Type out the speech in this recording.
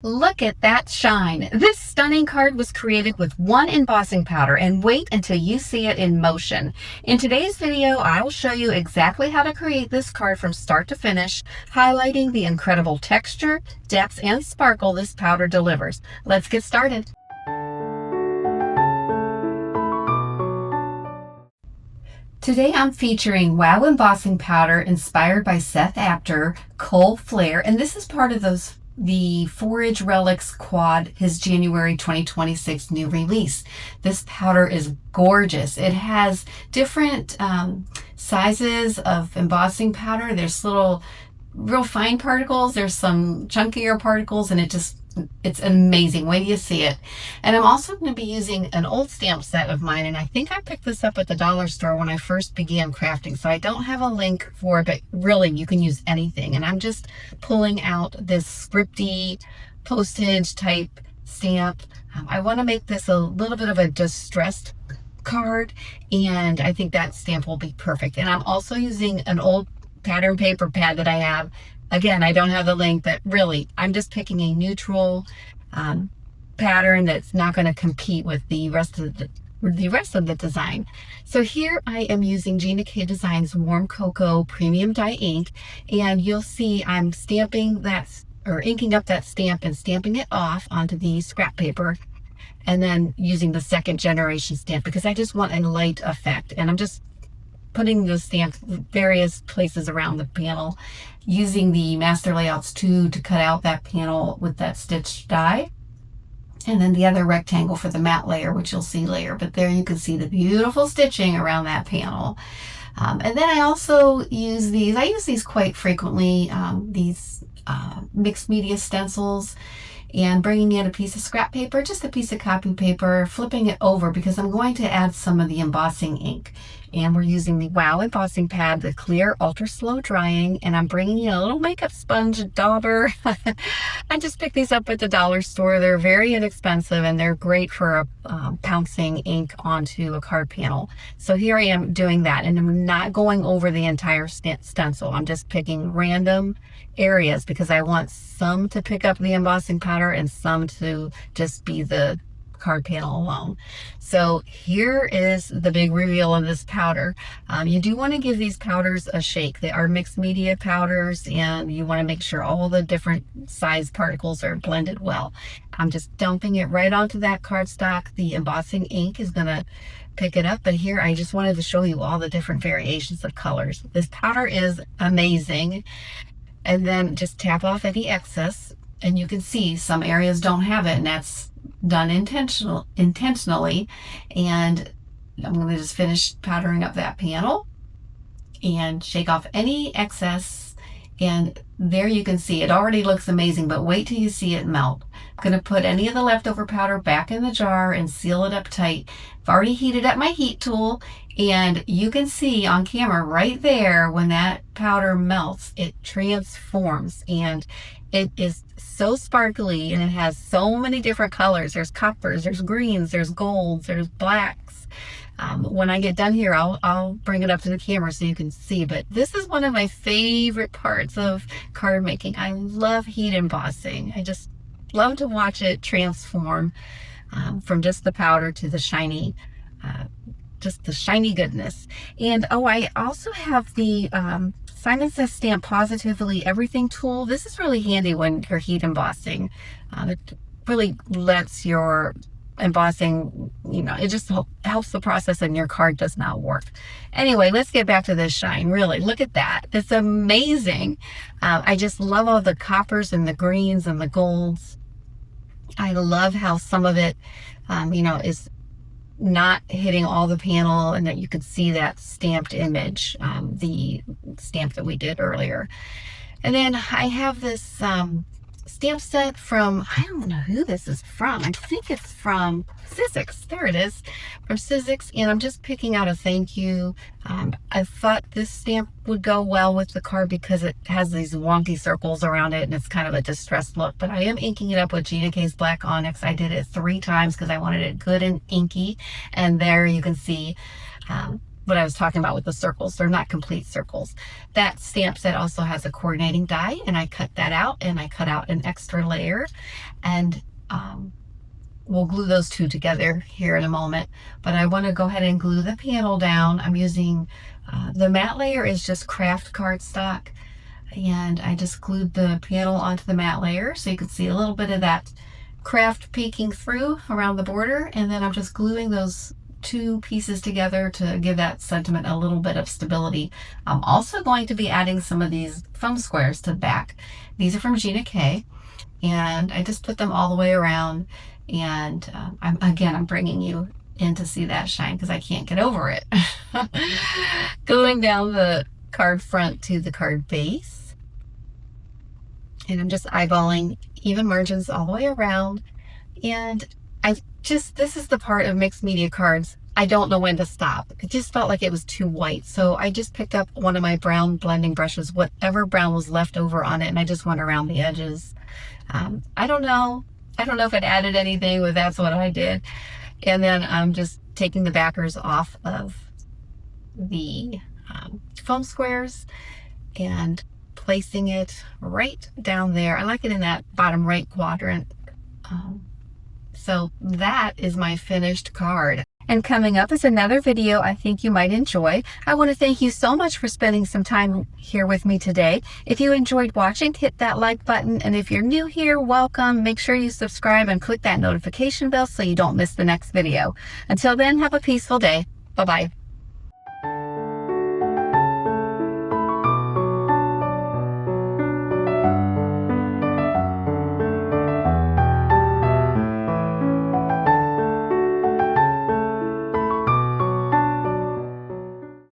Look at that shine. This stunning card was created with one embossing powder, and wait until you see it in motion. In today's video, I will show you exactly how to create this card from start to finish, highlighting the incredible texture, depth, and sparkle this powder delivers. Let's get started. Today I'm featuring Wow Embossing Powder inspired by Seth Apter, Coal Flare, and this is part of the Forage Relics Quad, his January 2026 new release. This powder is gorgeous. It has different sizes of embossing powder. There's little real fine particles, there's some chunkier particles, and it's amazing. Wait till you see it. And I'm also going to be using an old stamp set of mine, and I think I picked this up at the dollar store when I first began crafting, so I don't have a link for it, but really you can use anything. And I'm just pulling out this scripty postage type stamp. I want to make this a little bit of a distressed card, and I think that stamp will be perfect. And I'm also using an old pattern paper pad that I have. Again, I don't have the link, but really, I'm just picking a neutral pattern that's not going to compete with the rest of the design. So here I am using Gina K Design's Warm Cocoa Premium Dye ink, and you'll see I'm stamping that, or inking up that stamp and stamping it off onto the scrap paper, and then using the second generation stamp because I just want a light effect. And I'm just putting the stamp various places around the panel, using the Master Layouts 2 to cut out that panel with that stitch die, and then the other rectangle for the matte layer, which you'll see later. But there you can see the beautiful stitching around that panel. And then I also use these. I use these quite frequently, these mixed media stencils, and bringing in a piece of scrap paper, just a piece of copy paper, flipping it over because I'm going to add some of the embossing ink. And we're using the Wow embossing pad, the clear ultra slow drying, and I'm bringing in a little makeup sponge dauber. I just picked these up at the dollar store. They're very inexpensive and they're great for pouncing ink onto a card panel. So here I am doing that, and I'm not going over the entire stencil. I'm just picking random areas because I want some to pick up the embossing powder and some to just be the card panel alone. So here is the big reveal of this powder. You do want to give these powders a shake. They are mixed media powders, and you want to make sure all the different size particles are blended well. I'm just dumping it right onto that cardstock. The embossing ink is going to pick it up, but here I just wanted to show you all the different variations of colors. This powder is amazing. And then just tap off any excess, and you can see some areas don't have it, and that's done intentionally. And I'm going to just finish powdering up that panel and shake off any excess, and there you can see it already looks amazing, but wait till you see it melt. I'm going to put any of the leftover powder back in the jar and seal it up tight. I've already heated up my heat tool, and you can see on camera right there when that powder melts, it transforms, and it is so sparkly, and it has so many different colors. There's coppers, there's greens, there's golds, there's blacks. When I get done here, I'll bring it up to the camera so you can see, but this is one of my favorite parts of card making. I love heat embossing. I just love to watch it transform from just the powder to the shiny, just the shiny goodness. And oh, I also have the simonsaysstamp Positively Everything tool. This is really handy when you're heat embossing. It really lets your embossing, it just helps the process, and your card does not warp. Anyway, let's get back to this shine. Really, look at that. It's amazing. I just love all the coppers and the greens and the golds. I love how some of it, is not hitting all the panel, and that you can see that stamped image, the stamp that we did earlier. And then I have this stamp set from, I don't know who this is from. I think it's from Sizzix. There it is, from Sizzix. And I'm just picking out a thank you. I thought this stamp would go well with the card because it has these wonky circles around it, and it's kind of a distressed look. But I am inking it up with Gina K's Black Onyx. I did it 3 times because I wanted it good and inky. And there you can see what I was talking about with the circles. They're not complete circles. That stamp set also has a coordinating die, and I cut that out, and I cut out an extra layer, and we'll glue those two together here in a moment. But I want to go ahead and glue the panel down. I'm using the matte layer is just craft cardstock, and I just glued the panel onto the matte layer so you can see a little bit of that craft peeking through around the border, and then I'm just gluing those two pieces together to give that sentiment a little bit of stability. I'm also going to be adding some of these foam squares to the back. These are from Gina K, and I just put them all the way around, and I'm bringing you in to see that shine because I can't get over it. Going down the card front to the card base, and I'm just eyeballing even margins all the way around. And this is the part of mixed media cards, I don't know when to stop. It just felt like it was too white. So I just picked up one of my brown blending brushes, whatever brown was left over on it, and I just went around the edges. I don't know if it added anything, but that's what I did. And then I'm just taking the backers off of the foam squares and placing it right down there. I like it in that bottom right quadrant. So that is my finished card. And coming up is another video I think you might enjoy. I want to thank you so much for spending some time here with me today. If you enjoyed watching, hit that like button. And if you're new here, welcome. Make sure you subscribe and click that notification bell so you don't miss the next video. Until then, have a peaceful day. Bye-bye.